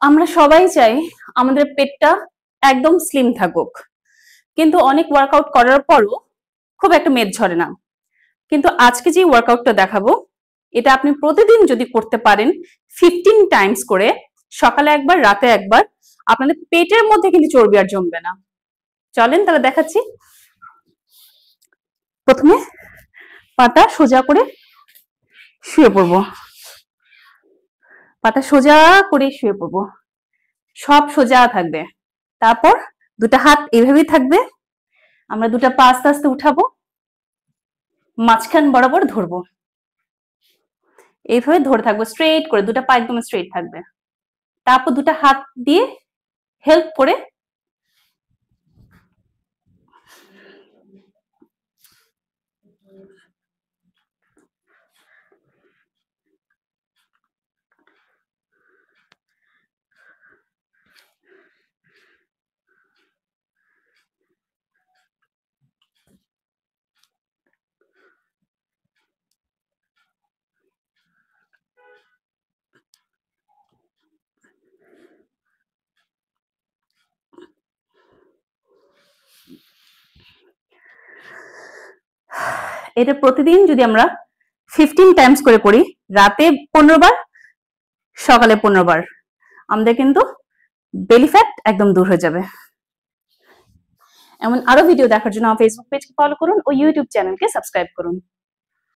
আমরা সবাই চাই আমাদের পেটটা একদম স্লিম থাকুক, কিন্তু অনেক ওয়ার্কআউট করার পরও খুব একটা মেদ ঝরে না। কিন্তু আজকে যে ওয়ার্কআউটটা দেখাবো, এটা আপনি প্রতিদিন যদি করতে পারেন 15 টাইমস করে, সকালে একবার রাতে একবার, আপনাদের পেটের মধ্যে কিন্তু চর্বি আর জমবে না। চলেন তাহলে দেখাচ্ছি। প্রথমে পাটা সোজা করে শুয়ে পড়বো, পাটা সোজা করে শুয়ে পড়বো, সব সোজা থাকবে। তারপর দুটা হাত এভাবেই থাকবে, আমরা দুটা পা আস্তে আস্তে উঠাবো, মাঝখান বরাবর ধরবো, এইভাবে ধরে থাকবো স্ট্রেট করে, দুটা পা একদম স্ট্রেট থাকবে। তারপর দুটা হাত দিয়ে হেল্প করে এটা প্রতিদিন যদি আমরা 15 টাইমস করে করি, রাতে 15 বার, সকালে 15 বার, আমাদের কিন্তু বেলি ফ্যাট একদম দূর হয়ে যাবে। এমন আরো ভিডিও দেখার জন্য আমার ফেসবুক পেজকে ফলো করুন ও ইউটিউব চ্যানেলকে সাবস্ক্রাইব করুন।